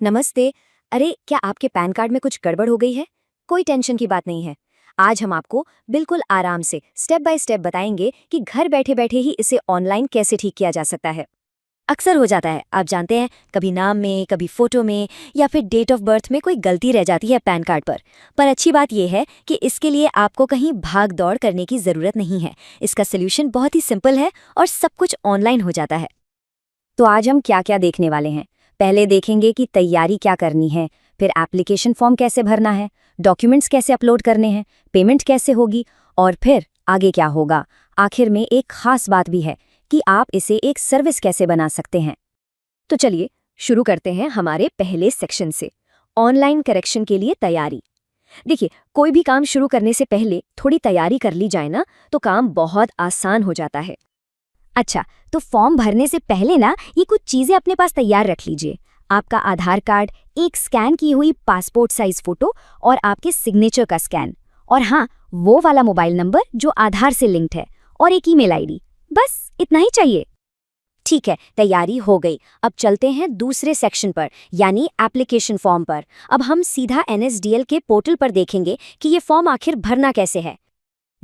नमस्ते। अरे क्या आपके पैन कार्ड में कुछ गड़बड़ हो गई है? कोई टेंशन की बात नहीं है। आज हम आपको बिल्कुल आराम से स्टेप बाय स्टेप बताएंगे कि घर बैठे बैठे ही इसे ऑनलाइन कैसे ठीक किया जा सकता है। अक्सर हो जाता है, आप जानते हैं, कभी नाम में, कभी फोटो में या फिर डेट ऑफ बर्थ में कोई गलती रह जाती है पैन कार्ड पर अच्छी बात यह है कि इसके लिए आपको कहीं भाग दौड़ करने की ज़रूरत नहीं है। इसका सोल्यूशन बहुत ही सिंपल है और सब कुछ ऑनलाइन हो जाता है। तो आज हम क्या क्या देखने वाले हैं? पहले देखेंगे कि तैयारी क्या करनी है, फिर एप्लीकेशन फॉर्म कैसे भरना है, डॉक्यूमेंट्स कैसे अपलोड करने हैं, पेमेंट कैसे होगी और फिर आगे क्या होगा। आखिर में एक खास बात भी है कि आप इसे एक सर्विस कैसे बना सकते हैं। तो चलिए शुरू करते हैं हमारे पहले सेक्शन से, ऑनलाइन करेक्शन के लिए तैयारी। देखिए, कोई भी काम शुरू करने से पहले थोड़ी तैयारी कर ली जाए ना, तो काम बहुत आसान हो जाता है। अच्छा, तो फॉर्म भरने से पहले ना ये कुछ चीज़ें अपने पास तैयार रख लीजिए। आपका आधार कार्ड, एक स्कैन की हुई पासपोर्ट साइज फोटो और आपके सिग्नेचर का स्कैन, और हाँ, वो वाला मोबाइल नंबर जो आधार से लिंक्ड है, और एक ईमेल आईडी। बस इतना ही चाहिए। ठीक है, तैयारी हो गई। अब चलते हैं दूसरे सेक्शन पर, यानी एप्लीकेशन फॉर्म पर। अब हम सीधा NSDL के पोर्टल पर देखेंगे कि ये फॉर्म आखिर भरना कैसे है।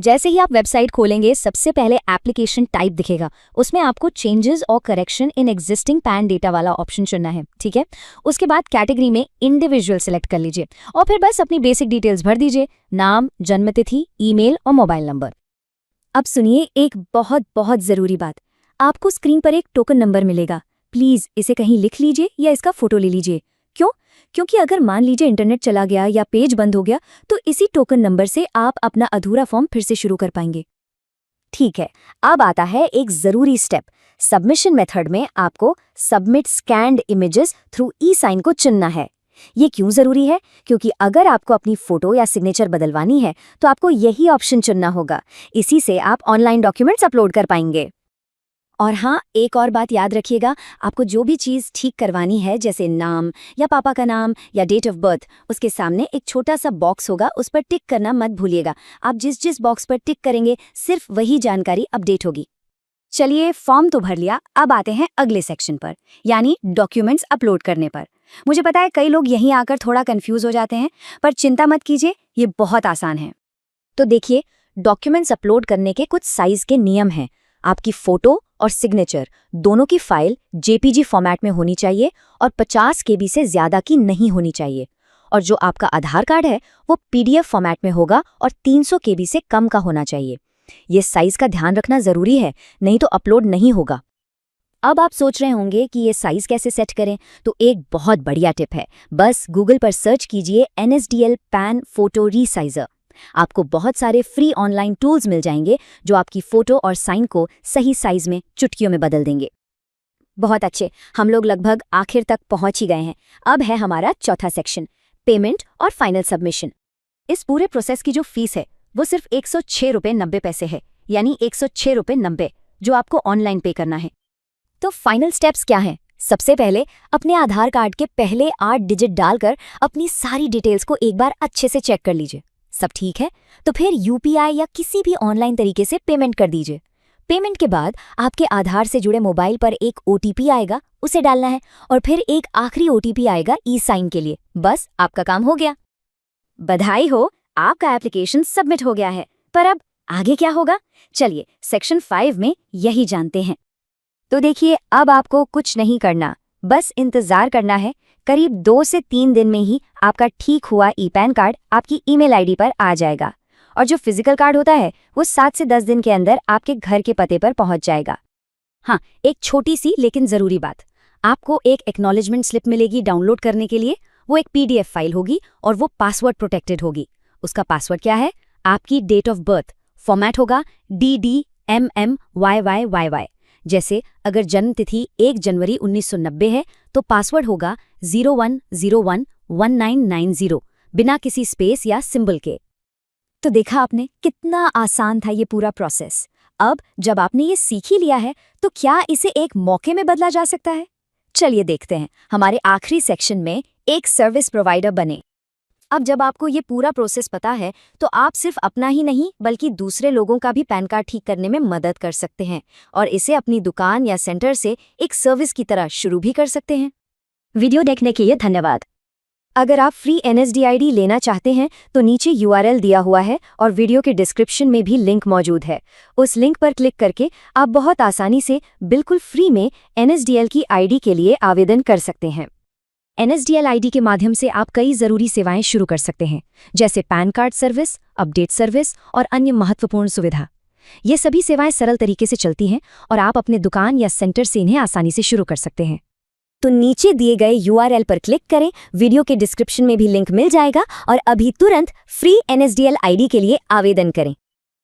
जैसे ही आप वेबसाइट खोलेंगे, सबसे पहले एप्लीकेशन टाइप दिखेगा। उसमें आपको चेंजेस और correction in existing pan data वाला ऑप्शन चुनना है, ठीक है। उसके बाद कैटेगरी में इंडिविजुअल सेलेक्ट कर लीजिए और फिर बस अपनी बेसिक डिटेल्स भर दीजिए, नाम, जन्मतिथि, ईमेल और मोबाइल नंबर। अब सुनिए एक बहुत बहुत ज़रूरी बात। आपको स्क्रीन पर एक टोकन नंबर मिलेगा। प्लीज़ इसे कहीं लिख लीजिए या इसका फ़ोटो ले लीजिए। क्यों? क्योंकि अगर मान लीजिए इंटरनेट चला गया या पेज बंद हो गया, तो इसी टोकन नंबर से आप अपना अधूरा फॉर्म फिर से शुरू कर पाएंगे। ठीक है, अब आता है एक ज़रूरी स्टेप। सबमिशन मेथड में आपको submit scanned images through e-sign को चुनना है। ये क्यों ज़रूरी है? क्योंकि अगर आपको अपनी फ़ोटो या सिग्नेचर बदलवानी है, तो आपको यही ऑप्शन चुनना होगा। इसी से आप ऑनलाइन डॉक्यूमेंट्स अपलोड कर पाएंगे। और हाँ, एक और बात याद रखिएगा, आपको जो भी चीज़ ठीक करवानी है, जैसे नाम या पापा का नाम या डेट ऑफ बर्थ, उसके सामने एक छोटा सा बॉक्स होगा, उस पर टिक करना मत भूलिएगा। आप जिस जिस बॉक्स पर टिक करेंगे, सिर्फ वही जानकारी अपडेट होगी। चलिए, फॉर्म तो भर लिया, अब आते हैं अगले सेक्शन पर, यानी डॉक्यूमेंट्स अपलोड करने पर। मुझे पता है कई लोग यहीं आकर थोड़ा कंफ्यूज हो जाते हैं, पर चिंता मत कीजिए, ये बहुत आसान है। तो देखिए, डॉक्यूमेंट्स अपलोड करने के कुछ साइज के नियम हैं। आपकी फ़ोटो और सिग्नेचर दोनों की फाइल JPG फॉर्मेट में होनी चाहिए और 50 KB से ज़्यादा की नहीं होनी चाहिए। और जो आपका आधार कार्ड है वो PDF फॉर्मेट में होगा और 300 KB से कम का होना चाहिए। ये साइज़ का ध्यान रखना ज़रूरी है, नहीं तो अपलोड नहीं होगा। अब आप सोच रहे होंगे कि ये साइज़ कैसे सेट करें, तो एक बहुत बढ़िया टिप है। बस गूगल पर सर्च कीजिए NSDL पैन फोटो रीसाइजर। आपको बहुत सारे फ्री ऑनलाइन टूल्स मिल जाएंगे जो आपकी फ़ोटो और साइन को सही साइज़ में चुटकियों में बदल देंगे। बहुत अच्छे, हम लोग लगभग आखिर तक पहुंच ही गए हैं। अब है हमारा चौथा सेक्शन, पेमेंट और फाइनल सबमिशन। इस पूरे प्रोसेस की जो फीस है वो सिर्फ 106 रुपये 90 पैसे है, यानी 106 रुपये 90, जो आपको ऑनलाइन पे करना है। तो फाइनल स्टेप्स क्या हैं? सबसे पहले अपने आधार कार्ड के पहले 8 डिजिट डालकर अपनी सारी डिटेल्स को एक बार अच्छे से चेक कर लीजिए। सब ठीक है तो फिर UPI या किसी भी ऑनलाइन तरीके से पेमेंट कर दीजिए। पेमेंट के बाद आपके आधार से जुड़े मोबाइल पर एक OTP आएगा, उसे डालना है, और फिर एक आखिरी OTP आएगा ई-साइन के लिए। बस आपका काम हो गया। बधाई हो, आपका एप्लीकेशन सबमिट हो गया है। पर अब आगे क्या होगा? चलिए सेक्शन 5 में यही जानते हैं। तो देखिए, अब आपको कुछ नहीं करना, बस इंतज़ार करना है। करीब 2 से 3 दिन में ही आपका ठीक हुआ ई-पैन कार्ड आपकी ईमेल आईडी पर आ जाएगा, और जो फिजिकल कार्ड होता है वो 7 से 10 दिन के अंदर आपके घर के पते पर पहुंच जाएगा। हाँ, एक छोटी सी लेकिन ज़रूरी बात, आपको एक एक्नॉलेजमेंट स्लिप मिलेगी डाउनलोड करने के लिए। वो एक PDF फाइल होगी और वो पासवर्ड प्रोटेक्टेड होगी। उसका पासवर्ड क्या है? आपकी डेट ऑफ बर्थ। फॉर्मेट होगा DDMMYYYY। जैसे अगर जन्म तिथि 1 जनवरी 1990 है तो पासवर्ड होगा 01011990, बिना किसी स्पेस या सिंबल के। तो देखा आपने, कितना आसान था ये पूरा प्रोसेस। अब जब आपने ये सीख ही लिया है, तो क्या इसे एक मौके में बदला जा सकता है? चलिए देखते हैं हमारे आखिरी सेक्शन में, एक सर्विस प्रोवाइडर बने। अब जब आपको ये पूरा प्रोसेस पता है, तो आप सिर्फ अपना ही नहीं बल्कि दूसरे लोगों का भी पैन कार्ड ठीक करने में मदद कर सकते हैं, और इसे अपनी दुकान या सेंटर से एक सर्विस की तरह शुरू भी कर सकते हैं। वीडियो देखने के लिए धन्यवाद। अगर आप फ्री NSDID लेना चाहते हैं तो नीचे URL दिया हुआ है और वीडियो के डिस्क्रिप्शन में भी लिंक मौजूद है। उस लिंक पर क्लिक करके आप बहुत आसानी से बिल्कुल फ्री में NSDL की ID के लिए आवेदन कर सकते हैं। NSDL ID के माध्यम से आप कई ज़रूरी सेवाएं शुरू कर सकते हैं, जैसे pan card service, update service और अन्य महत्वपूर्ण सुविधा। ये सभी सेवाएं सरल तरीके से चलती हैं और आप अपने दुकान या सेंटर से इन्हें आसानी से शुरू कर सकते हैं। तो नीचे दिए गए URL पर क्लिक करें, वीडियो के डिस्क्रिप्शन में भी लिंक मिल जाएगा और अभी तुरंत फ्री NSDL ID के लिए आवेदन करें।